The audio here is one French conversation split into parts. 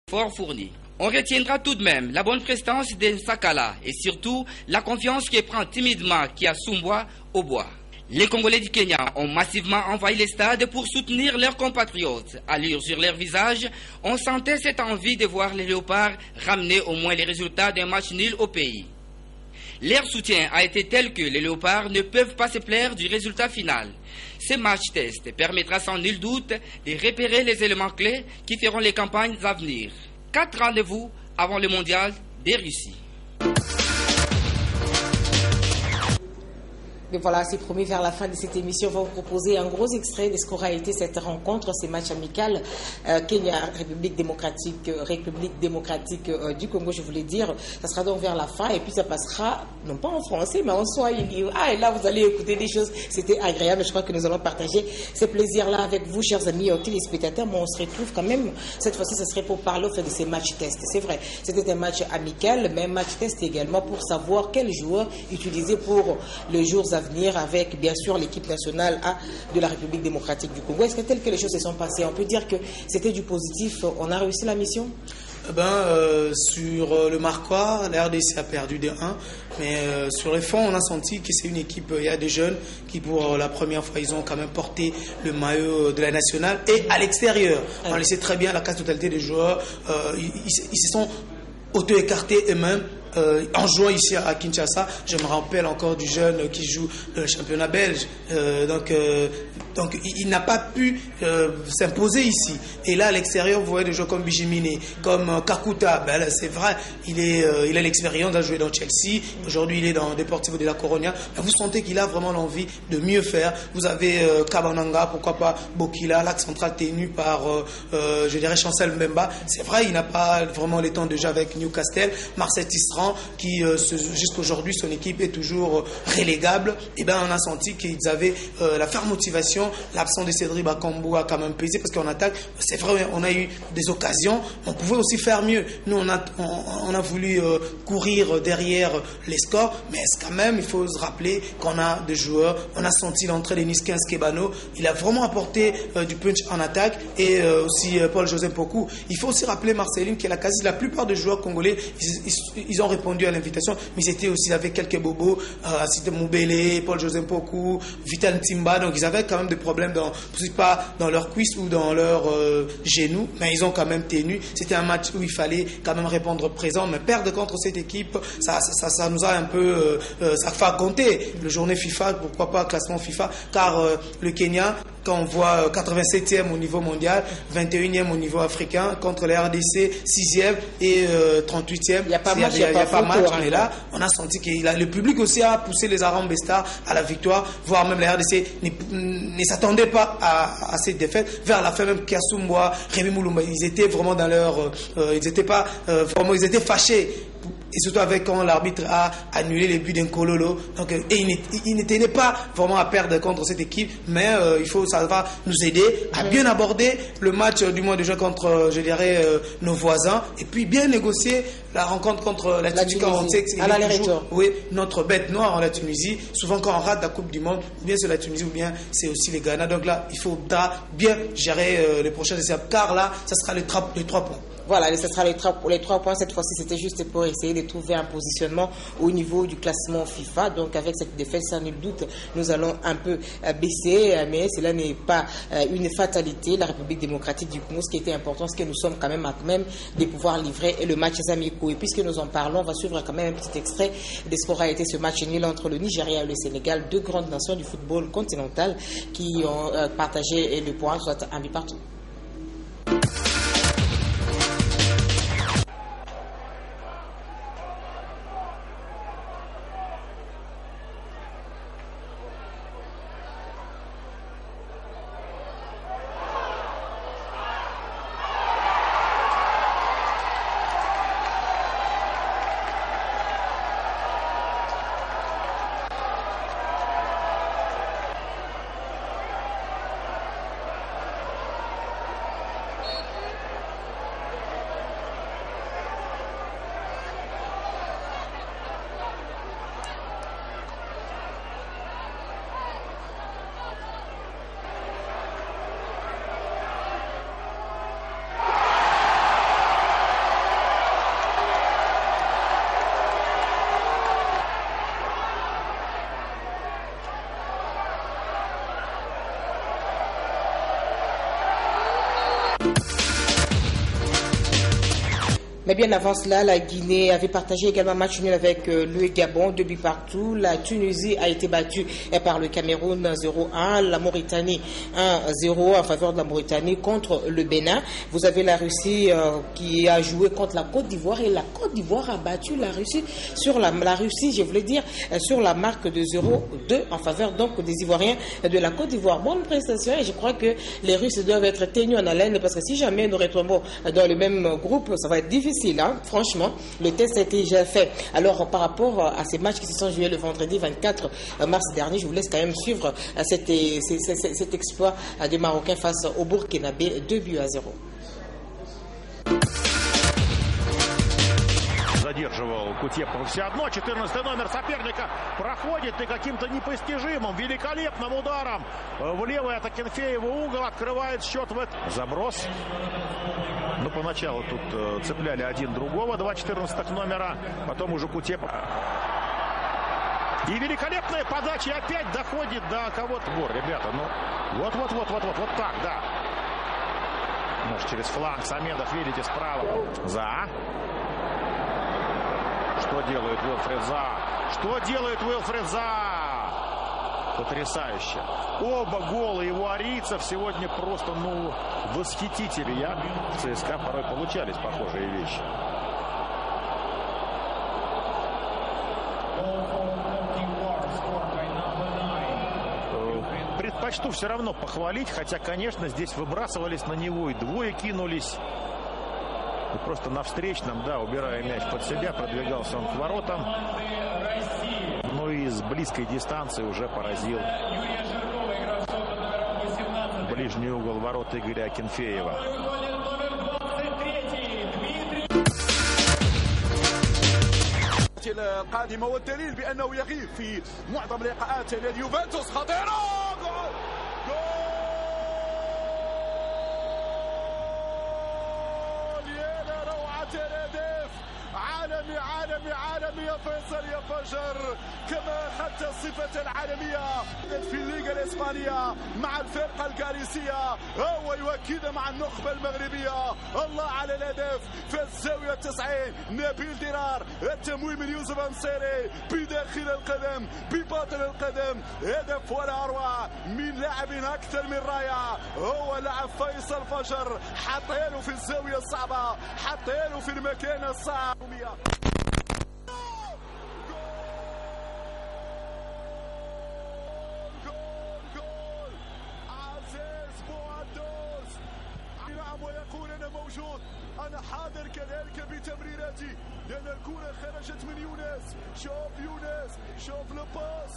fort fourni. On retiendra tout de même la bonne prestance d'Nsakala et surtout la confiance qui prend timidement Kiasumwa au bois. Les Congolais du Kenya ont massivement envahi les stades pour soutenir leurs compatriotes. Allure sur leur visage, on sentait cette envie de voir les Léopards ramener au moins les résultats d'un match nul au pays. Leur soutien a été tel que les Léopards ne peuvent pas se plaire du résultat final. Ce match test permettra sans nul doute de repérer les éléments clés qui feront les campagnes à venir. 4 rendez-vous avant le mondial de Russie. Et voilà, c'est promis, vers la fin de cette émission, on va vous proposer un gros extrait de ce qu'aura été cette rencontre, ces matchs amicaux Kenya, République démocratique du Congo, je voulais dire. Ça sera donc vers la fin et puis ça passera, non pas en français, mais en swahili. Ah, et là, vous allez écouter des choses. C'était agréable. Je crois que nous allons partager ces plaisirs-là avec vous, chers amis téléspectateurs. Mais on se retrouve quand même, cette fois-ci, ce serait pour parler au fait de ces matchs tests. C'est vrai, c'était un match amical, mais un match test également pour savoir quels joueurs utiliser pour les jours à venir avec bien sûr l'équipe nationale A de la République démocratique du Congo. Est-ce que tel que les choses se sont passées, on peut dire que c'était du positif, on a réussi la mission? Sur le marquois, la RDC a perdu de 1, mais sur les fonds, on a senti que c'est une équipe, il y a des jeunes qui pour la première fois, ils ont quand même porté le maillot de la nationale et à l'extérieur. On le sait très bien, la quasi-totalité des joueurs, ils se sont auto-écartés eux-mêmes. En jouant ici à Kinshasa, je me rappelle encore du jeune qui joue le championnat belge. Donc il n'a pas pu s'imposer ici. Et là, à l'extérieur, vous voyez des joueurs comme Bijimine, comme Kakuta. C'est vrai, il a l'expérience de jouer dans Chelsea. Aujourd'hui, il est dans Deportivo de la Coronia. Mais vous sentez qu'il a vraiment l'envie de mieux faire. Vous avez Kabananga, pourquoi pas Bokila, l'axe central tenu par, je dirais, Chancel Mbemba. C'est vrai, il n'a pas vraiment le temps de jouer avec Newcastle. Marcel Tisserand, qui jusqu'aujourd'hui son équipe est toujours relégable, et on a senti qu'ils avaient la ferme motivation. L'absence de Cédric Bakambu a quand même pesé parce qu'en attaque, c'est vrai, on a eu des occasions, on pouvait aussi faire mieux. Nous on a voulu courir derrière les scores, mais quand même il faut se rappeler qu'on a des joueurs. On a senti l'entrée de Niskin Skebano, il a vraiment apporté du punch en attaque, et aussi Paul-Joseph Pokou. Il faut aussi rappeler Marceline que la plupart des joueurs congolais ils ont répondu à l'invitation, mais ils étaient aussi avec quelques bobos, Asite Moubele, Paul-Joseph Pokou, Vital Timba, donc ils avaient quand même des problèmes, pas dans leur cuisse ou dans leur genou, mais ils ont quand même tenu. C'était un match où il fallait quand même répondre présent, mais perdre contre cette équipe, ça nous a un peu, ça fait compter. Le journée FIFA, pourquoi pas classement FIFA, car le Kenya, quand on voit 87e au niveau mondial, 21e au niveau africain, contre les RDC, 6e et 38e. Il n'y a pas match, mais là, on a senti que le public aussi a poussé les Arambestas à la victoire, voire même les RDC ne s'attendaient pas à cette défaite. Vers la fin, même Kiasumwa, Rémi Moulumba, ils étaient vraiment dans leur... ils étaient fâchés. Et surtout avec quand l'arbitre a annulé les buts d'Nkololo. Donc, et il ne tenait pas vraiment à perdre contre cette équipe, mais ça va nous aider à bien aborder le match du mois de juin contre, je dirais, nos voisins, et puis bien négocier la rencontre contre la Tunisie. On sait que oui, notre bête noire en la Tunisie. Souvent quand on rate la Coupe du Monde, ou bien c'est la Tunisie, ou bien c'est aussi les Ghana. Donc là, il faudra bien gérer les prochaines étapes, car là, ça sera les 3 points. Voilà, ce sera les 3 points. Cette fois-ci, c'était juste pour essayer de trouver un positionnement au niveau du classement FIFA. Donc, avec cette défaite, sans nul doute, nous allons un peu baisser. Mais cela n'est pas une fatalité. La République démocratique du Congo, ce qui était important, c'est que nous sommes quand même à même de pouvoir livrer le match amicaux. Et puisque nous en parlons, on va suivre quand même un petit extrait de ce qu'aura été ce match nul entre le Nigeria et le Sénégal, 2 grandes nations du football continental qui ont partagé le point, soit un but partout. Mais bien avant cela, la Guinée avait partagé également un match nul avec le Gabon, 2 buts partout. La Tunisie a été battue par le Cameroun 0-1. La Mauritanie 1-0 en faveur de la Mauritanie contre le Bénin. Vous avez la Russie qui a joué contre la Côte d'Ivoire et la Côte d'Ivoire a battu la Russie sur la Russie, je voulais dire, sur la marque de 0-2 en faveur donc des Ivoiriens de la Côte d'Ivoire. Bonne prestation et je crois que les Russes doivent être tenus en haleine parce que si jamais nous retombons dans le même groupe, ça va être difficile. Franchement, le test a été déjà fait. Alors, par rapport à ces matchs qui se sont joués le vendredi 24 mars dernier, je vous laisse quand même suivre cet exploit des Marocains face au Burkinabé, 2-0. Задерживал Кутепов все одно. 14 номер соперника проходит и каким-то непостижимым, великолепным ударом в левый от Акинфеева угол открывает счет в этот заброс. Ну, поначалу тут цепляли один другого, 2 14 номера, потом уже Кутепов. И великолепная подача опять доходит до кого-то. Ребята, ну, вот так, да. Может, через фланг Самедов, видите, справа. Что делает Уилфред Заа? Что делает Уилфред Заа? Потрясающе. Оба гола его арийцев сегодня просто, восхитители. В ЦСКА порой получались похожие вещи. Предпочту все равно похвалить, хотя, конечно, здесь выбрасывались на него и двое кинулись. И просто на встречном, убирая мяч под себя, продвигался он к воротам. Но и с близкой дистанции уже поразил ближний угол ворот Игоря Акинфеева. القادمة والدليل بأنه يغيب في معظم لقاءات نادي يوفنتوس. خطيرة، جول يا روعة الهدف. عالمي يا فيصل يا فجر، كما أخذت الصفة العالمية في الليغا الإسبانية مع الفرقة الجاليسية، هو يؤكد مع النخبة المغربية. الله على الهدف في الزاوية 90، نبيل ديرار، التمويل من يوسف أنصيري بداخل القدم بباطن القدم، هدف ولا أروع من لاعب أكثر من رائع. هو لاعب فيصل فجر، حطيله في الزاوية الصعبة، حطيله في المكان الصعب. ويقول أنا موجود، أنا حاضر كذلك بتمريراتي، لأن الكرة خرجت من يونس. شوف الباس.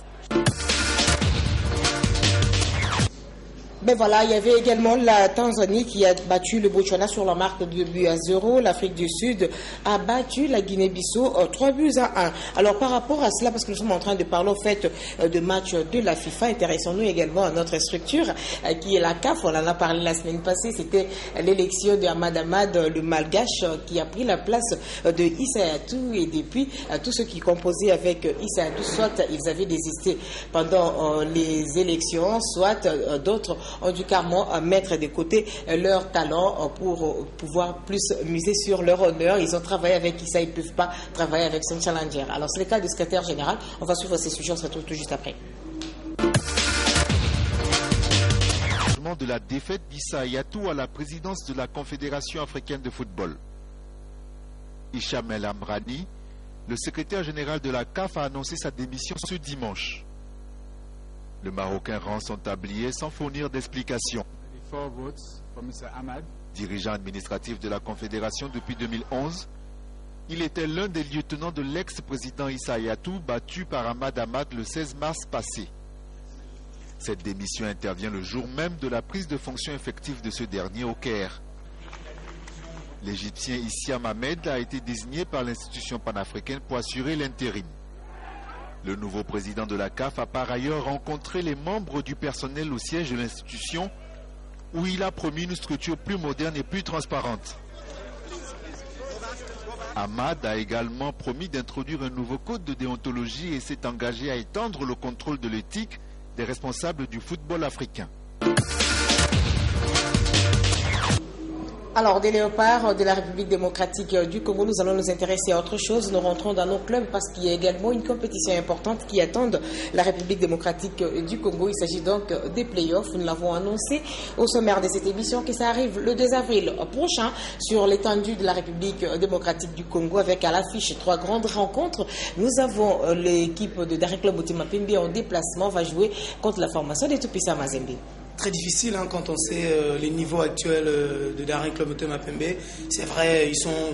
Ben voilà, il y avait également la Tanzanie qui a battu le Botswana sur la marque de 2-0. L'Afrique du Sud a battu la Guinée-Bissau 3-1. Alors par rapport à cela, parce que nous sommes en train de parler au fait de match de la FIFA, intéressons-nous également à notre structure qui est la CAF. On en a parlé la semaine passée, c'était l'élection de Ahmad Ahmad, le Malgache, qui a pris la place de Issa Hayatou. Et depuis, tous ceux qui composaient avec Issa Hayatou, soit ils avaient désisté pendant les élections, soit d'autres ont dû carrément mettre de côté leur talent pour pouvoir plus miser sur leur honneur. Ils ont travaillé avec Issa, ils ne peuvent pas travailler avec son challenger. Alors c'est le cas du secrétaire général. On va suivre ces sujets, on se retrouve tout juste après. De la défaite d'Issa Hayatou à la présidence de la Confédération africaine de football. Hicham El Amrani, le secrétaire général de la CAF, a annoncé sa démission ce dimanche. Le Marocain rend son tablier sans fournir d'explications. Dirigeant administratif de la Confédération depuis 2011, il était l'un des lieutenants de l'ex-président Issa Hayatou, battu par Ahmad Ahmad le 16 mars passé. Cette démission intervient le jour même de la prise de fonction effective de ce dernier au Caire. L'Égyptien Issam Ahmed a été désigné par l'institution panafricaine pour assurer l'intérim. Le nouveau président de la CAF a par ailleurs rencontré les membres du personnel au siège de l'institution où il a promis une structure plus moderne et plus transparente. Ahmad a également promis d'introduire un nouveau code de déontologie et s'est engagé à étendre le contrôle de l'éthique des responsables du football africain. Alors, des léopards de la République démocratique du Congo, nous allons nous intéresser à autre chose. Nous rentrons dans nos clubs parce qu'il y a également une compétition importante qui attend la République démocratique du Congo. Il s'agit donc des playoffs. Nous l'avons annoncé au sommaire de cette émission que ça arrive le 2 avril prochain sur l'étendue de la République démocratique du Congo avec à l'affiche 3 grandes rencontres. Nous avons l'équipe de Daring Club Motema Pembe en déplacement va jouer contre la formation des Tout-Puissants Mazembe. Très difficile quand on sait les niveaux actuels de Daring Club Motema Pembe. C'est vrai, ils sont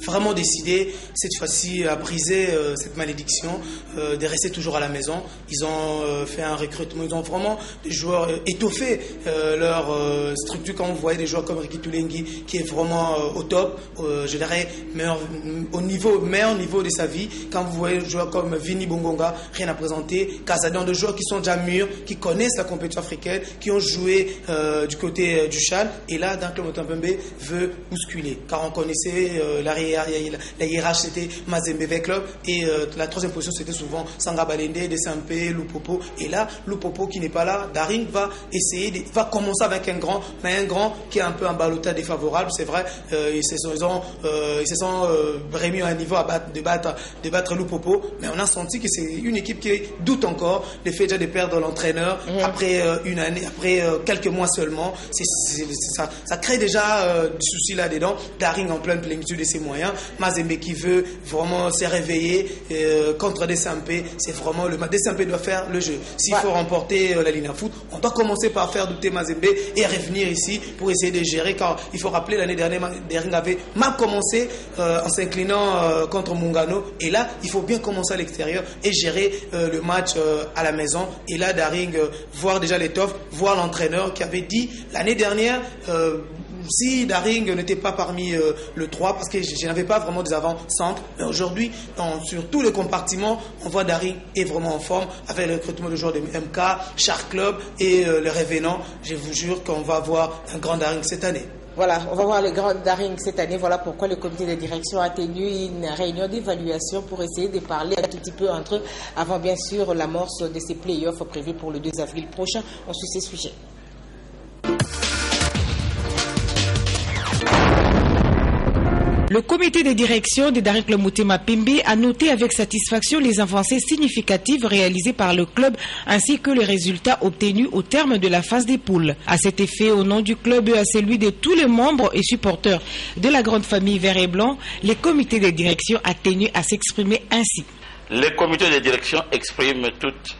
vraiment décidés cette fois-ci à briser cette malédiction de rester toujours à la maison. Ils ont fait un recrutement, ils ont vraiment des joueurs étoffé leur structure. Quand vous voyez des joueurs comme Ricky Tulengi qui est vraiment au top, je dirais meilleur niveau de sa vie. Quand vous voyez des joueurs comme Vini Bongonga, rien à présenter. Kazadian, des joueurs qui sont déjà mûrs, qui connaissent la compétition africaine, qui ont joué du côté du Chad. Et là, Daring Club Motema Pembe veut bousculer, car on connaissait la hiérarchie c'était Mazembe Club et la troisième position c'était souvent Sanga Balende, Desampe, Lupopo. Et là, Lupopo qui n'est pas là, Daring va essayer, va commencer avec un grand, mais un grand qui est un peu un ballottage défavorable, c'est vrai. Ils se sont remis à un niveau de battre Lupopo, mais on a senti que c'est une équipe qui doute encore le fait déjà de perdre l'entraîneur après une année, après quelques mois seulement. Ça crée déjà du souci là-dedans. Daring en pleine plénitude de ses moyens. Mazembe qui veut vraiment se réveiller contre Desampe. C'est vraiment le Desampe doit faire le jeu. S'il faut remporter la ligne à foot, on doit commencer par faire douter Mazembe et revenir ici pour essayer de gérer. Car il faut rappeler l'année dernière, Daring avait mal commencé en s'inclinant contre Mungano. Et là, il faut bien commencer à l'extérieur et gérer le match à la maison. Et là, Daring voir déjà l'étoffe, voir l'entraîneur qui avait dit l'année dernière. Si Daring n'était pas parmi le 3, parce que je n'avais pas vraiment des avant-centres, mais aujourd'hui, sur tous les compartiments, on voit Daring est vraiment en forme avec le recrutement de joueurs de MK, Shark Club et le Revenant. Je vous jure qu'on va avoir un grand Daring cette année. Voilà, on va voir le grand Daring cette année. Voilà pourquoi le comité de direction a tenu une réunion d'évaluation pour essayer de parler un tout petit peu entre eux avant bien sûr l'amorce de ces playoffs prévus pour le 2 avril prochain. On suit ces sujets. Le comité de direction de Daring Club Motema Pembe a noté avec satisfaction les avancées significatives réalisées par le club ainsi que les résultats obtenus au terme de la phase des poules. À cet effet, au nom du club et à celui de tous les membres et supporters de la grande famille vert et blanc, le comité de direction a tenu à s'exprimer ainsi. Le comité de direction exprime toute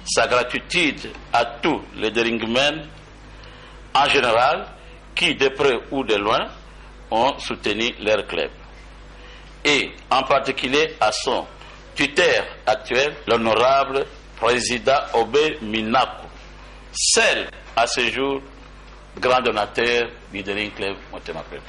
sa gratitude à tous les Daringmen en général qui, de près ou de loin, ont soutenu leur club. Et en particulier à son tuteur actuel, l'honorable président Obé Minaku, seul à ce jour grand donateur du Daring Club Motema Pembe.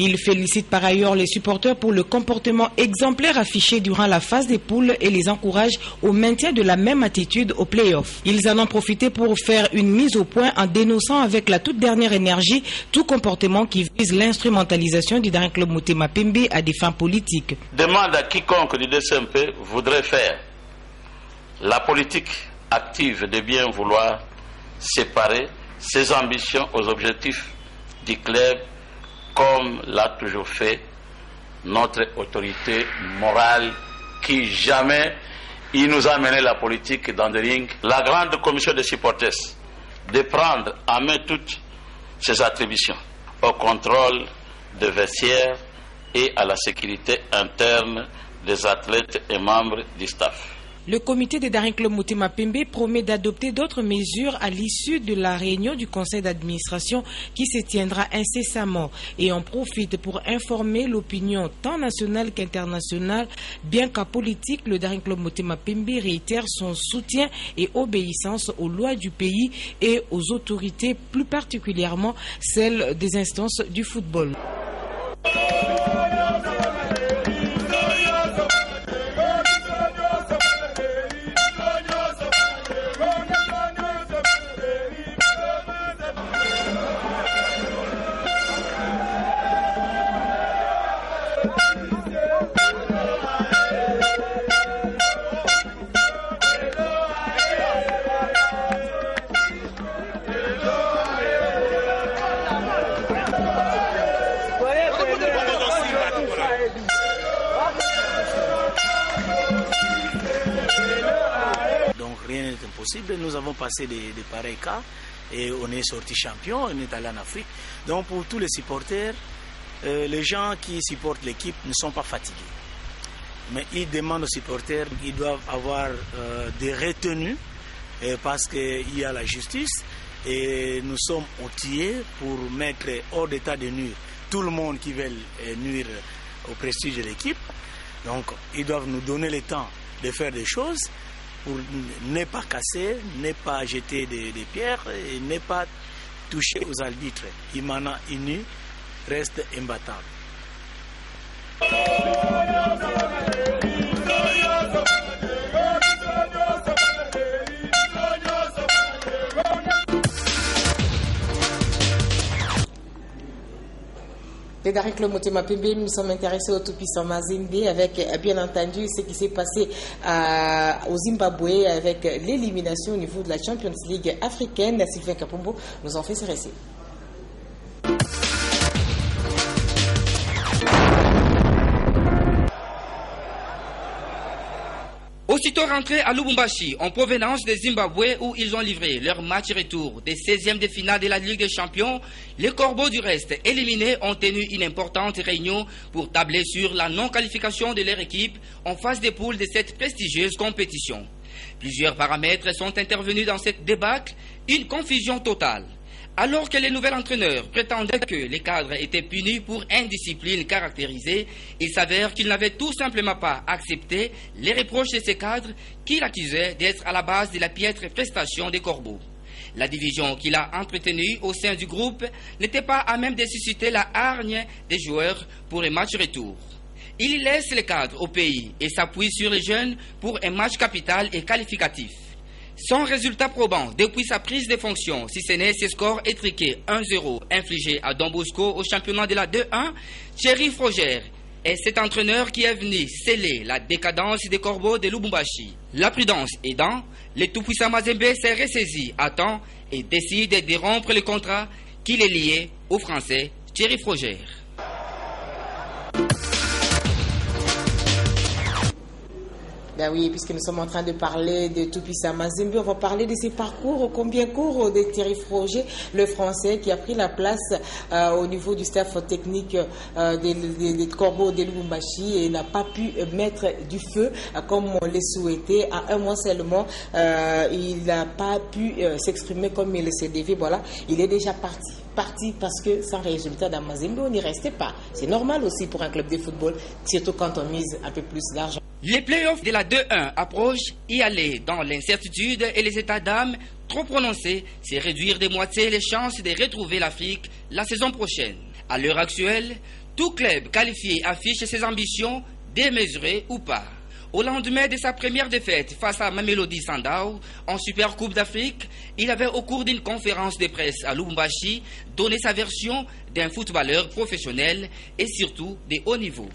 Il félicite par ailleurs les supporters pour le comportement exemplaire affiché durant la phase des poules et les encourage au maintien de la même attitude aux playoffs. Ils en ont profité pour faire une mise au point en dénonçant avec la toute dernière énergie tout comportement qui vise l'instrumentalisation du Daring Club Motema Pembe à des fins politiques. Demande à quiconque du DCMP voudrait faire la politique active de bien vouloir séparer ses ambitions aux objectifs du club comme l'a toujours fait notre autorité morale qui jamais il nous a mené la politique dans des rings. La grande commission des supporters de prendre en main toutes ses attributions au contrôle des vestiaires et à la sécurité interne des athlètes et membres du staff. Le comité de Daring Club Motema Pembe promet d'adopter d'autres mesures à l'issue de la réunion du conseil d'administration qui se tiendra incessamment et en profite pour informer l'opinion tant nationale qu'internationale. Bien qu'à politique, le Daring Club Motema Pembe réitère son soutien et obéissance aux lois du pays et aux autorités, plus particulièrement celles des instances du football. possible. Nous avons passé des pareils cas et on est sorti champion, on est allé en Afrique. Donc pour tous les supporters, les gens qui supportent l'équipe ne sont pas fatigués. Mais ils demandent aux supporters, ils doivent avoir des retenues parce qu'il y a la justice et nous sommes outillés pour mettre hors d'état de nuire tout le monde qui veut nuire au prestige de l'équipe. Donc ils doivent nous donner le temps de faire des choses pour ne pas casser, ne pas jeter des pierres et ne pas toucher aux arbitres. Imana Inu reste imbattable. Avec le Motema Pembe, nous sommes intéressés au tout-puissant Mazembe avec bien entendu ce qui s'est passé au Zimbabwe avec l'élimination au niveau de la Champions League africaine. Sylvain Kapombo nous en fait ce récit. Aussitôt rentrés à Lubumbashi, en provenance de Zimbabwe où ils ont livré leur match retour des 16e de finale de la Ligue des Champions, les Corbeaux du reste éliminés ont tenu une importante réunion pour tabler sur la non-qualification de leur équipe en phase de poule de cette prestigieuse compétition. Plusieurs paramètres sont intervenus dans cette débâcle, une confusion totale. Alors que les nouveaux entraîneurs prétendaient que les cadres étaient punis pour indiscipline caractérisée, il s'avère qu'ils n'avaient tout simplement pas accepté les reproches de ces cadres qui l'accusaient d'être à la base de la piètre prestation des Corbeaux. La division qu'il a entretenue au sein du groupe n'était pas à même de susciter la hargne des joueurs pour les matchs retour. Il laisse les cadres au pays et s'appuie sur les jeunes pour un match capital et qualificatif. Sans résultat probant depuis sa prise de fonction, si ce n'est ses scores étriqués 1-0 infligés à Don Bosco au championnat de la 2-1, Thierry Froger est cet entraîneur qui est venu sceller la décadence des Corbeaux de Lubumbashi. La prudence aidant, le tout-puissant Mazembe s'est ressaisi à temps et décide de rompre le contrat qui les liait au Français Thierry Froger. Ben oui, puisque nous sommes en train de parler de tout-puissant Mazembe, on va parler de ses parcours combien court de Thierry Froger, le Français qui a pris la place au niveau du staff technique des Corbeaux de Lubumbashi et n'a pas pu mettre du feu comme on le souhaitait. À un mois seulement, il n'a pas pu s'exprimer comme il se devait. Voilà, il est déjà parti parce que sans résultat dans Mazembe, on n'y restait pas. C'est normal aussi pour un club de football, surtout quand on mise un peu plus d'argent. Les playoffs de la 2-1 approchent, y aller dans l'incertitude et les états d'âme trop prononcés, c'est réduire de moitié les chances de retrouver l'Afrique la saison prochaine. À l'heure actuelle, tout club qualifié affiche ses ambitions, démesurées ou pas. Au lendemain de sa première défaite face à Mamelodi Sundowns en Super Coupe d'Afrique, il avait au cours d'une conférence de presse à Lubumbashi donné sa version d'un footballeur professionnel et surtout de haut niveau.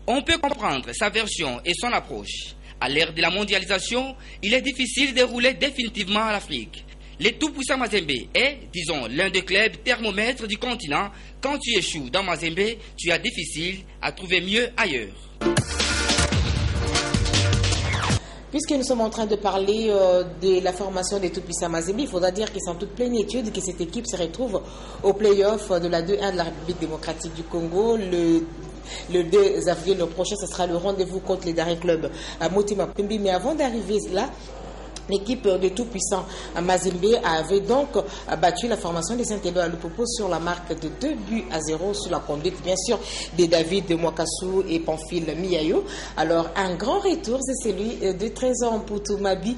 On peut comprendre sa version et son approche. À l'ère de la mondialisation, il est difficile de rouler définitivement à l'Afrique. Le tout-puissant Mazembe est, disons, l'un des clubs thermomètres du continent. Quand tu échoues dans Mazembe, tu as difficile à trouver mieux ailleurs. Puisque nous sommes en train de parler de la formation des tout-puissants Mazembe, il faudra dire qu'ils sont en toute plénitude que cette équipe se retrouve au play-off de la 2-1 de la République démocratique du Congo. Le 2 avril prochain, ce sera le rendez-vous contre les derniers clubs à Motema Pembe. Mais avant d'arriver là, l'équipe de tout-puissant Mazembe avait donc battu la formation de Saint-Éloi à Lupopo sur la marque de 2-0 sous la conduite, bien sûr, de David Mwakasu et Pamphile Miayo. Alors, un grand retour, c'est celui de Trésor Poutumabi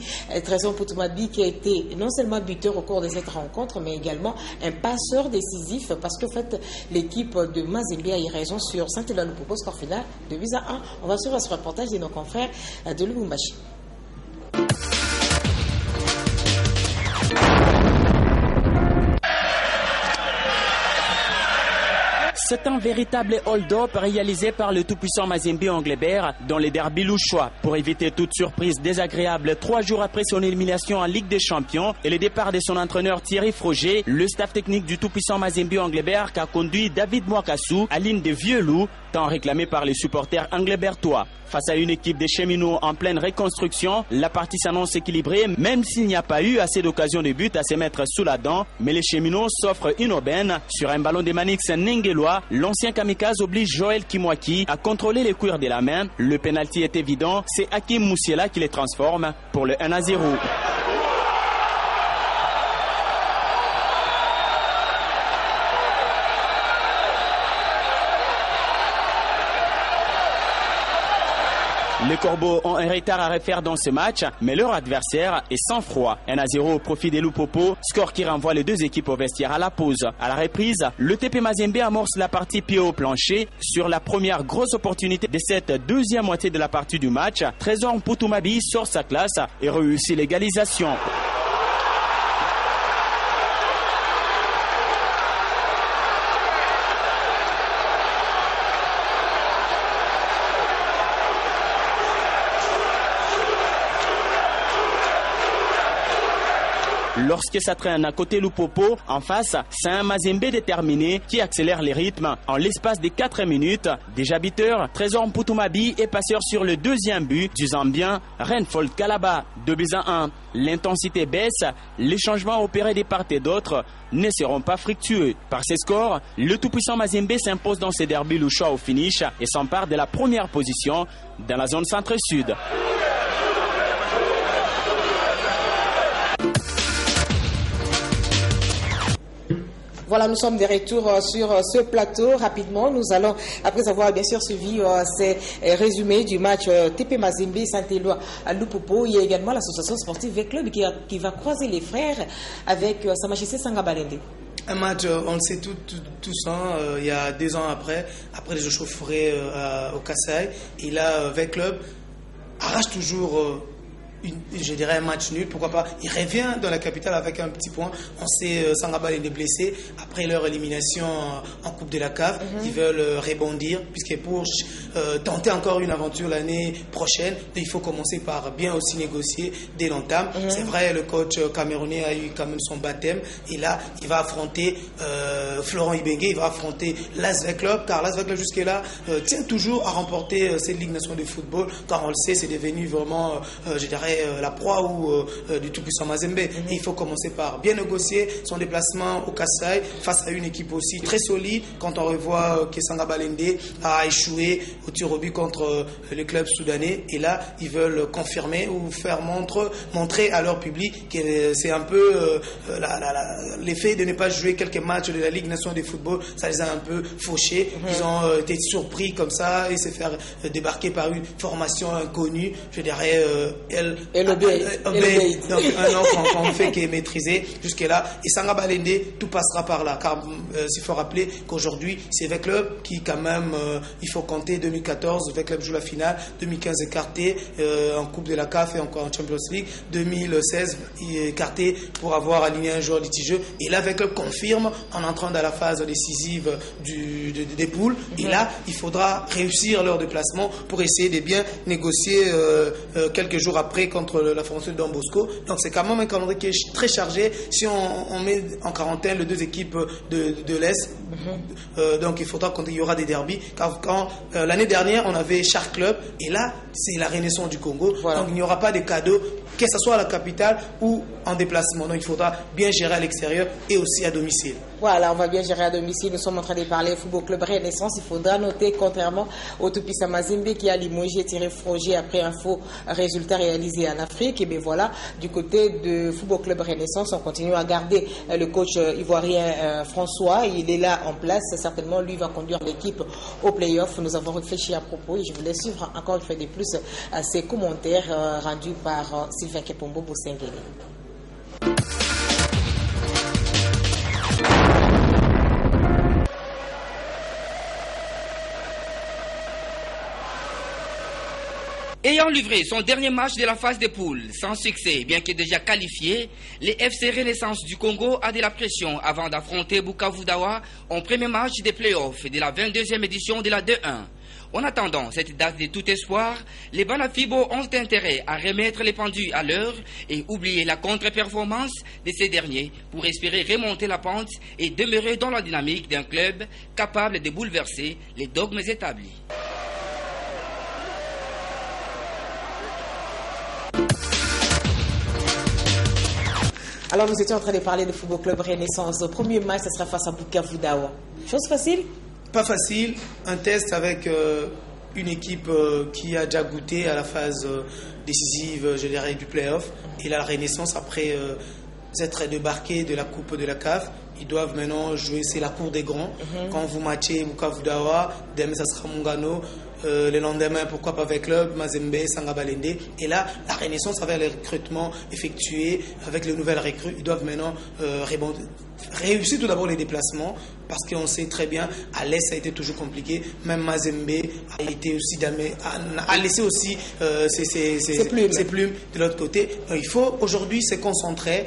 qui a été non seulement buteur au cours de cette rencontre, mais également un passeur décisif parce que, en fait, l'équipe de Mazembe a eu raison sur Saint-Éloi Lupopo, score final de 2-1. On va suivre ce reportage de nos confrères de Lubumbashi. C'est un véritable hold-up réalisé par le tout-puissant Mazembe Anglebert dans les derbys louchois. Pour éviter toute surprise désagréable, 3 jours après son élimination en Ligue des Champions et le départ de son entraîneur Thierry Froger, le staff technique du tout-puissant Mazembe Anglebert a conduit David Mwakasu, Aline de Vieux-Loup, tant réclamé par les supporters anglebertois. Face à une équipe des cheminots en pleine reconstruction, la partie s'annonce équilibrée, même s'il n'y a pas eu assez d'occasions de but à se mettre sous la dent. Mais les cheminots s'offrent une aubaine. Sur un ballon de Manix Nengelois, l'ancien kamikaze oblige Joël Kimwaki à contrôler les cuirs de la main. Le pénalty est évident, c'est Hakim Moussiela qui les transforme pour le 1-0. Les Corbeaux ont un retard à refaire dans ce match, mais leur adversaire est sans froid. 1-0 au profit des Loupopo, score qui renvoie les deux équipes au vestiaire à la pause. À la reprise, le TP Mazembe amorce la partie pied au plancher. Sur la première grosse opportunité de cette deuxième moitié de la partie du match, Trésor Mpoutumabi sort sa classe et réussit l'égalisation. Lorsque ça traîne à côté Loupopo, en face, c'est un Mazembe déterminé qui accélère les rythmes. En l'espace de 4 minutes, déjà buteur, Trésor Mpoutumabi est passeur sur le deuxième but du Zambien, Renfold Kalaba, 2-1. L'intensité baisse, les changements opérés de part et d'autre ne seront pas fructueux. Par ces scores, le tout-puissant Mazembe s'impose dans ses derbys louchois au finish et s'empare de la première position dans la zone centre-sud. Voilà, nous sommes de retour sur ce plateau. Rapidement, nous allons, après avoir bien sûr suivi ces résumés du match TP Mazembe Saint-Éloi à Loupopo, il y a également l'association sportive V-Club qui va croiser les frères avec Sa Majesté Sanga Balende. Un match, on le sait tous, il y a 2 ans après les échauffourées au Kassai, et là, V-Club arrache toujours... je dirais un match nul, pourquoi pas. Il revient dans la capitale avec un petit point. On sait Sanga Balende est blessé après leur élimination en Coupe de la CAF. Ils veulent rebondir puisque pour tenter encore une aventure l'année prochaine, il faut commencer par bien aussi négocier dès l'entame. C'est vrai, le coach camerounais a eu quand même son baptême et là il va affronter Florent Ibenge, il va affronter l'AS Club, car l'AS Club jusque-là tient toujours à remporter cette Ligue nationale de football, car on le sait, c'est devenu vraiment je dirais la proie du tout-puissant Mazembe. Et il faut commencer par bien négocier son déplacement au Kassai face à une équipe aussi très solide. Quand on revoit que Sanga Balende a échoué au tir au but contre le club soudanais, et là ils veulent confirmer ou faire montrer à leur public que c'est un peu l'effet de ne pas jouer quelques matchs de la Ligue nationale de football, ça les a un peu fauchés. Ils ont été surpris comme ça et se faire débarquer par une formation inconnue, je dirais donc un nom qu'on ne fait que maîtriser jusque-là. Et Sanga Balende, tout passera par là, car il faut rappeler qu'aujourd'hui c'est V-Club qui quand même, il faut compter 2014, V-Club joue la finale, 2015 écarté en Coupe de la CAF et encore en Champions League, 2016 écarté pour avoir aligné un joueur litigieux, et là V-Club confirme en entrant dans la phase décisive des poules, et là il faudra réussir leur déplacement pour essayer de bien négocier quelques jours après contre la formation de Don Bosco. Donc c'est quand même un calendrier qui est très chargé si on met en quarantaine les deux équipes de l'Est. Donc il faudra qu'il y aura des derbys, car l'année dernière on avait Shark Club, et là c'est la Renaissance du Congo. Donc il n'y aura pas de cadeaux, que ce soit à la capitale ou en déplacement. Donc il faudra bien gérer à l'extérieur et aussi à domicile. Voilà, on va bien gérer à domicile. Nous sommes en train de parler Football Club Renaissance. Il faudra noter, contrairement au tout-puissant Mazembe qui a limogé, tiré Froger après un faux résultat réalisé en Afrique, et bien voilà, du côté de Football Club Renaissance, on continue à garder le coach ivoirien François. Il est là en place. Certainement, lui va conduire l'équipe au play-off. Nous avons réfléchi à propos et je voulais suivre encore une fois de plus ces commentaires rendus par Sylvain Kepombo Bosengele. Ayant livré son dernier match de la phase des poules sans succès, bien que déjà qualifié, les FC Renaissance du Congo a de la pression avant d'affronter Bukavu Dawa en premier match des playoffs de la 22e édition de la 2-1. En attendant cette date de tout espoir, les Banafibo ont intérêt à remettre les pendus à l'heure et oublier la contre-performance de ces derniers pour espérer remonter la pente et demeurer dans la dynamique d'un club capable de bouleverser les dogmes établis. Alors nous étions en train de parler de Football Club Renaissance. Le premier match, ce sera face à Bukavu Dawa. Chose facile? Pas facile. Un test avec une équipe qui a déjà goûté à la phase décisive, je dirais, du play-off. Et la Renaissance, après être débarqués de la Coupe de la CAF, ils doivent maintenant jouer, c'est la cour des grands. Quand vous matchez Bukavu Dawa, demain ça sera Mungano. Le lendemain, pourquoi pas avec Club, Mazembe, Sangabalende. Et là, la Renaissance, avec les recrutements effectués, avec les nouvelles recrues, ils doivent maintenant réussir tout d'abord les déplacements, parce qu'on sait très bien, à l'Est, ça a été toujours compliqué. Même Mazembe a été aussi a laissé aussi ses plumes de l'autre côté. Il faut aujourd'hui se concentrer,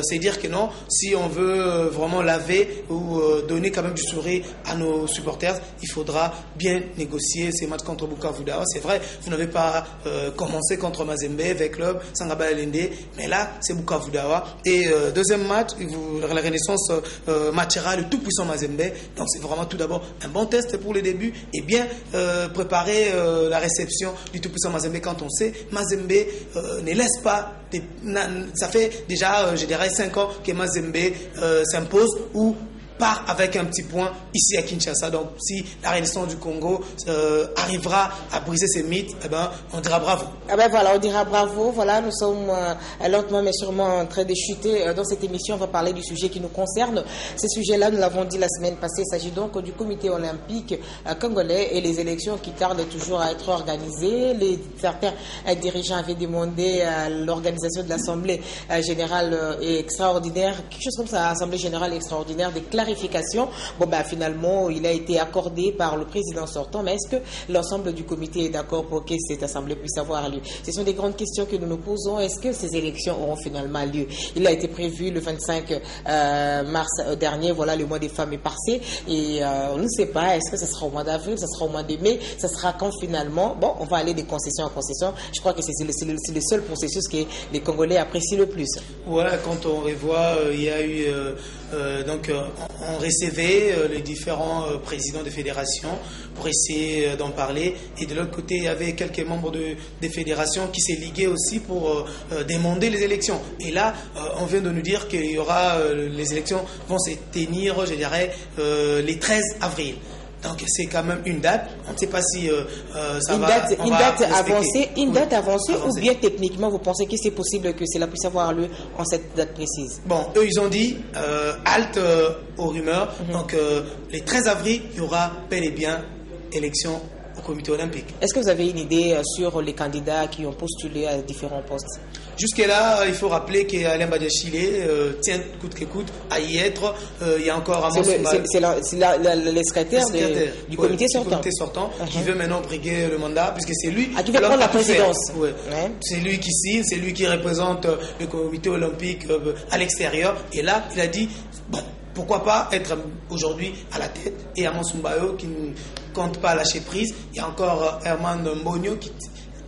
c'est dire que non, si on veut vraiment laver ou donner quand même du sourire à nos supporters, il faudra bien négocier ces matchs contre Bukavu Dawa. C'est vrai, vous n'avez pas commencé contre Mazembe, avec Club, Sangabalende, mais là, c'est Bukavu Dawa. Et deuxième match, la Renaissance matchera le tout-puissant Mazembe. Donc c'est vraiment tout d'abord un bon test pour le début et bien préparer la réception du tout-puissant Mazembe quand on sait Mazembe ne laisse pas ça fait déjà je dirais 5 ans que Mazembe s'impose ou part avec un petit point ici à Kinshasa. Donc si la Renaissance du Congo arrivera à briser ces mythes, eh ben, on dira bravo. Ah ben voilà, on dira bravo. Voilà, nous sommes lentement mais sûrement en train de chuter. Dans cette émission, on va parler du sujet qui nous concerne. Ce sujet-là, nous l'avons dit la semaine passée, il s'agit donc du comité olympique congolais et les élections qui tardent toujours à être organisées. Certains dirigeants avaient demandé à l'organisation de l'Assemblée générale extraordinaire, quelque chose comme ça, Assemblée générale extraordinaire, des clarifications. Bon, ben, finalement, il a été accordé par le président sortant, mais est-ce que l'ensemble du comité est d'accord pour que cette assemblée puisse avoir lieu? Ce sont des grandes questions que nous nous posons. Est-ce que ces élections auront finalement lieu? Il a été prévu le 25 mars dernier. Voilà, le mois des femmes est passé et on ne sait pas. Est-ce que ce sera au mois d'avril, ce sera au mois de mai, ce sera quand finalement? Bon, on va aller de concession en concession. Je crois que c'est le seul processus que les Congolais apprécient le plus. Voilà, quand on revoit, il y a eu on recevait les différents présidents de fédérations pour essayer d'en parler. Et de l'autre côté, il y avait quelques membres des fédérations qui s'est ligués aussi pour demander les élections. Et là, on vient de nous dire qu'il y aura les élections vont se tenir, je dirais, les 13 avril. Donc c'est quand même une date. On ne sait pas si ça une date avancée ou bien techniquement vous pensez que c'est possible que cela puisse avoir lieu en cette date précise? Bon, eux ils ont dit halte aux rumeurs. Donc les 13 avril, il y aura bel et bien élection au comité olympique. Est-ce que vous avez une idée sur les candidats qui ont postulé à différents postes? Jusque-là, il faut rappeler qu'Alain Badiachile tient coûte que coûte à y être. Il y a encore Amos Mbaye. C'est le secrétaire du comité sortant. Qui veut maintenant briguer le mandat, puisque c'est lui qui veut prendre la présidence. C'est lui qui signe, c'est lui qui représente le comité olympique à l'extérieur. Et là, il a dit, bon, pourquoi pas être aujourd'hui à la tête, et Amos Mbaye qui ne compte pas lâcher prise. Il y a encore Herman Mbonyo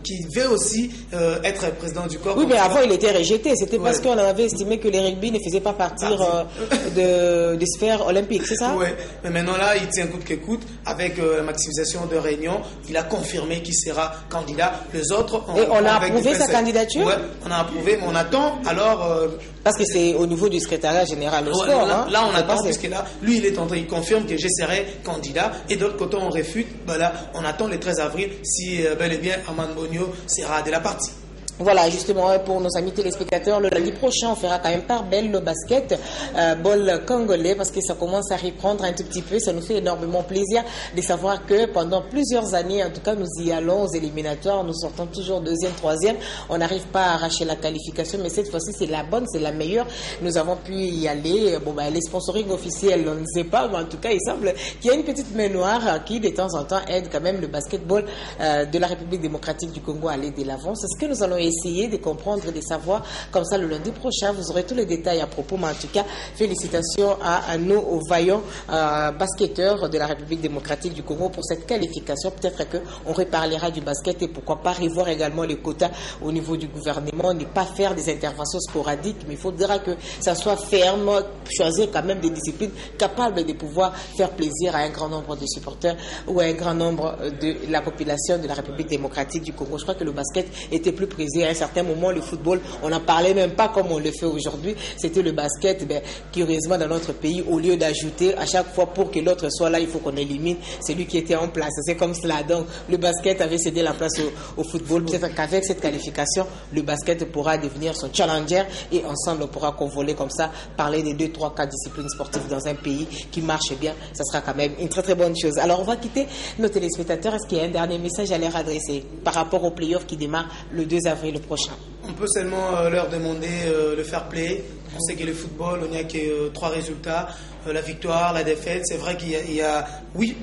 qui veut aussi être président du corps. Oui, mais avant, il était rejeté. C'était parce qu'on avait estimé que les rugby ne faisaient pas partir de sphère olympique, c'est ça? Oui, mais maintenant là, il tient coûte que coûte. Avec la maximisation de réunion, il a confirmé qu'il sera candidat. Les autres... Et on a approuvé sa candidature? Oui, on a approuvé, mais on attend alors... parce que c'est au niveau du secrétariat général au sport. Là, on attend, puisque là, lui, il confirme que je serai candidat. Et d'autre côté, on réfute. Ben là, on attend le 13 avril si bel et bien Herman Mbonyo sera de la partie. Voilà, justement, pour nos amis téléspectateurs, le lundi prochain, on fera quand même part belle le basketball congolais parce que ça commence à reprendre un tout petit peu. Ça nous fait énormément plaisir de savoir que pendant plusieurs années, en tout cas, nous y allons aux éliminatoires, nous sortons toujours deuxième, troisième. On n'arrive pas à arracher la qualification, mais cette fois-ci, c'est la bonne, c'est la meilleure. Nous avons pu y aller. Bon, les sponsorings officiels, on ne sait pas, mais en tout cas, il semble qu'il y a une petite main noire qui, de temps en temps, aide quand même le basketball de la République démocratique du Congo à aller de l'avant. C'est ce que nous allons essayer de comprendre et de savoir. Comme ça, le lundi prochain, vous aurez tous les détails à propos. Mais en tout cas, félicitations à nos vaillants basketteurs de la République démocratique du Congo pour cette qualification. Peut-être qu'on reparlera du basket et pourquoi pas revoir également les quotas au niveau du gouvernement, ne pas faire des interventions sporadiques, mais il faudra que ça soit ferme, choisir quand même des disciplines capables de pouvoir faire plaisir à un grand nombre de supporters ou à un grand nombre de la population de la République démocratique du Congo. Je crois que le basket était plus prisé à un certain moment. Le football, on n'en parlait même pas comme on le fait aujourd'hui. C'était le basket, curieusement dans notre pays, au lieu d'ajouter à chaque fois pour que l'autre soit là, il faut qu'on élimine celui qui était en place. C'est comme cela. Donc le basket avait cédé la place au football. Peut-être qu'avec cette qualification, le basket pourra devenir son challenger et ensemble on pourra convoler comme ça, parler des 2, 3, 4 disciplines sportives dans un pays qui marche bien. Ça sera quand même une très très bonne chose. Alors on va quitter nos téléspectateurs. Est-ce qu'il y a un dernier message à leur adresser par rapport au play-off qui démarre le 2 avril prochain? On peut seulement leur demander le fair play. On sait que le football, on n'y a que 3 résultats, la victoire, la défaite. C'est vrai qu'il y a 8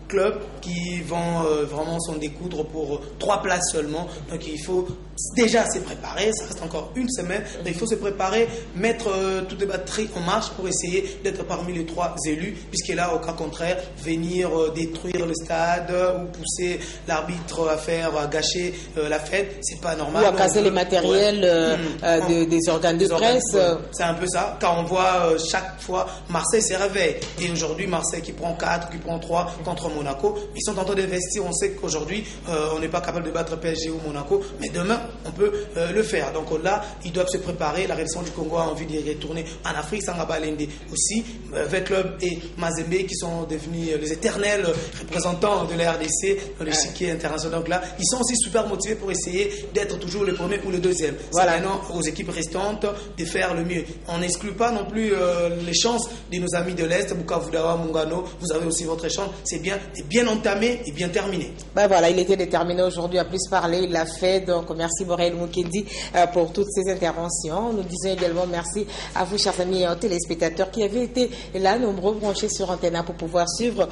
clubs qui vont vraiment s'en découdre pour 3 places seulement. Donc il faut déjà se préparer, ça reste encore une semaine, donc il faut se préparer, mettre toutes les batteries en marche pour essayer d'être parmi les 3 élus, puisque là, au cas contraire, venir détruire le stade ou pousser l'arbitre à gâcher la fête, c'est pas normal. Ou à casser les matériels des organes de presse. C'est un peu ça, car on voit chaque fois Marseille se réveille. Et aujourd'hui, Marseille qui prend 4, qui prend 3 contre Monaco, ils sont en train d'investir. On sait qu'aujourd'hui, on n'est pas capable de battre PSG ou Monaco, mais demain, on peut le faire. Donc là, ils doivent se préparer. La Révolution du Congo a envie d'y retourner en Afrique. Sangaba Lende aussi, Club et Mazembe qui sont devenus les éternels représentants de la RDC dans le chiquier international. Donc là, ils sont aussi super motivés pour essayer d'être toujours le premier ou le deuxième. Voilà. C'est maintenant aux équipes restantes de faire le mieux. On n'exclut pas non plus les chances de nos amis de l'Est, Bukavu Dawa, Mungano. Vous avez aussi votre chance. C'est bien entamé et bien terminé. Voilà, il était déterminé aujourd'hui à plus parler. Il l'a fait. Donc merci Borel Mukendi pour toutes ces interventions. Nous disons également merci à vous, chers amis téléspectateurs, qui avez été là, nombreux branchés sur Antena pour pouvoir suivre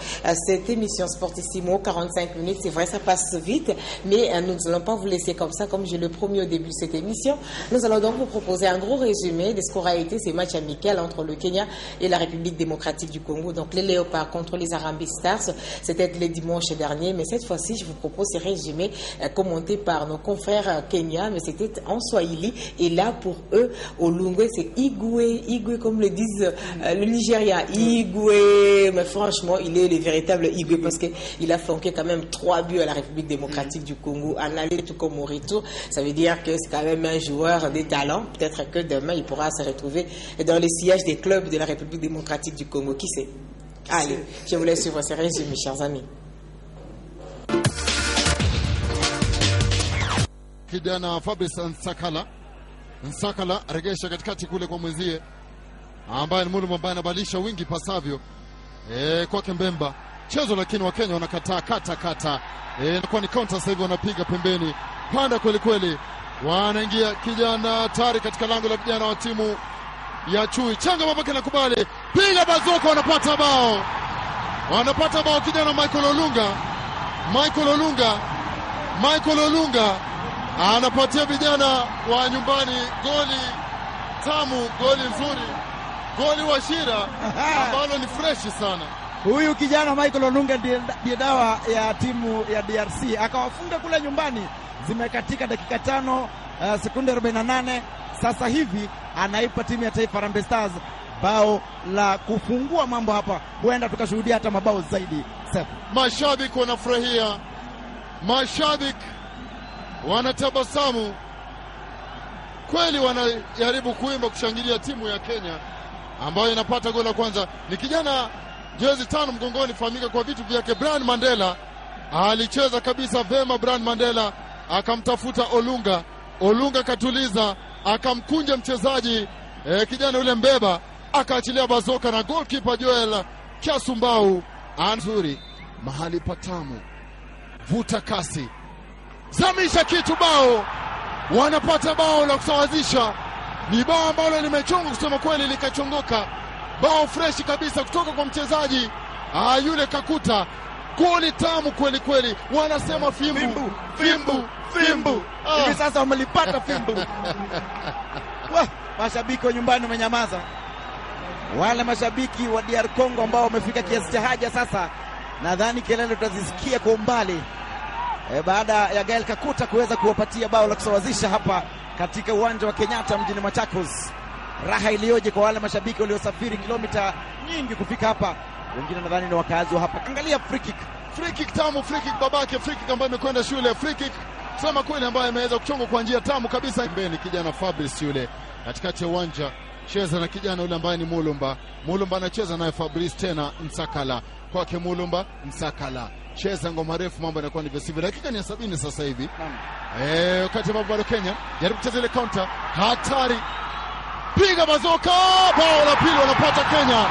cette émission Sportissimo. 45 minutes, c'est vrai, ça passe vite, mais nous n'allons pas vous laisser comme ça, comme je l'ai promis au début de cette émission. Nous allons donc vous proposer un gros résumé de ce qu'aura été ces matchs amicaux entre le Kenya et la République démocratique du Congo. Donc les Léopards contre les Harambee Stars, c'était le dimanche dernier, mais cette fois-ci, je vous propose ce résumé commenté par nos confrères Kenya, mais c'était en Swahili, et là pour eux, au Lungwe, c'est Igwe comme le disent le Nigeria, Igwe, mais franchement, il est le véritable Igwe parce qu'il a flanqué quand même 3 buts à la République démocratique du Congo, en aller tout comme au retour. Ça veut dire que c'est quand même un joueur de talent. Peut-être que demain, il pourra se retrouver dans les sièges des clubs de la République démocratique du Congo. Qui sait? Allez, je vous laisse suivre ce résumé, chers amis. Kijana Fabrice Nsakala aregesha katikati kule kwa mwenzie ambaye ni Mulumba ambaye anabadilisha wingi pasavyo kwake Mbemba chezo, lakini wa Kenya wanakataa kata inakuwa ni counter. Sasa hivi wanapiga pembeni panda kweli kweli, wanaingia kijana hatari katika lango la vijana wa timu ya Chui. Changa mabaki na kubali piga bazoka, wanapata bao kijana Michael Olunga anapatia vijana wa nyumbani goli tamu, goli nzuri, goli wa shira ambalo ni fresh sana. Huyu kijana Michael Olunga ndiye dawa ya timu ya DRC, akawafunga kule nyumbani. Zimekatika dakika 5 sekunde 48. Sasa hivi anaipa timu ya taifa Harambee Stars bao la kufungua mambo hapa. Huenda tukashuhudia hata mabao zaidi. Mashabiki wanafurahia, mashabiki wanatabasamu kweli, wanajaribu kuimba kushangilia timu ya Kenya ambayo inapata goli la kwanza. Ni kijana jezi 5 mgongoni, fahamika kwa vitu vyake. Brian Mandela alicheza kabisa vema. Brian Mandela akamtafuta Olunga katuliza, akamkunja mchezaji kijana yule Mbeba, akaachilia bazoka na goalkeeper Joel Kiasumbau nzuri, mahali patamu, vuta kasi, zamisha kitu, bao, wanapata bao la kusawazisha. Ni bao ambalo limechongwa kusema kweli, likachongoka, bao fresh kabisa kutoka kwa mchezaji yule Kakuta. Goli tamu kweli kweli. Wanasema fimbu. Hivi sasa wamelipata fimbu. Mashabiki wa nyumbani wamenyamaza. Wale mashabiki wa DR Congo ambao wamefika kiasi cha haja sasa, nadhani kelele tutazisikia kwa umbali baada ya Gael Kakuta kuweza kuwapatia bao la kusawazisha hapa katika uwanja wa Kenyatta mjini Machakos. Raha iliyoje kwa wale mashabiki waliosafiri kilomita nyingi kufika hapa. Wengine nadhani ni wakazi wa hapa. Angalia free kick tamu, free kick babake, free kick ambayo imekwenda shule, free kick sema kweli ambayo imeweza kuchongwa kwa njia tamu kabisa. Mbeni kijana Fabrice yule katikati ya uwanja cheza na kijana yule ambaye ni Mulumba anacheza naye Fabrice tena Msakala kwake Msakala cheza ngoma refu, mambo yanakuwa ni visivi. Dakika ni 70 sasa hivi. Wakati mambo bado Kenya jaribu kucheza ile counter hatari, piga bazoka, bao la pili wanapata Kenya,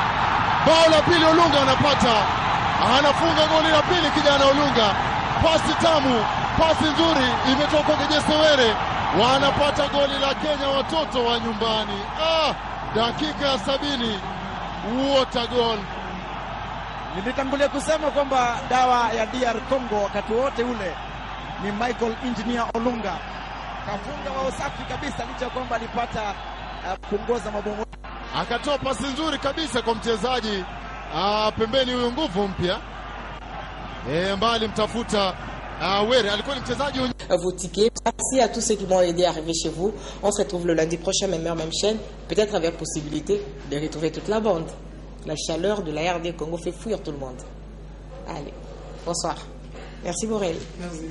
bao la pili Olunga anapata, anafunga goli la pili kijana Olunga. Pasi tamu, pasi nzuri imetoka kwa Jesewere, wanapata goli la Kenya watoto wa nyumbani. Dakika ya 70, what a goal. Nilitangulia kusema kwamba dawa ya DR Congo wakati wote ule ni Michael Engineer Olunga. Kafunga wao safi kabisa, licha kwamba alipata kuongoza mabongo. Akatoa pasi nzuri kabisa kwa mchezaji pembeni, huyo nguvu mpya mbali mtafuta Were, alikuwa ni mchezaji. Vos tickets. Merci à tous ceux qui m'ont aidé à arriver chez vous. On se retrouve le lundi prochain, même heure, même chaîne, peut-être avec possibilité de retrouver toute la bande. La chaleur de la RD Congo fait fuir tout le monde. Allez, bonsoir. Merci Borel. Merci.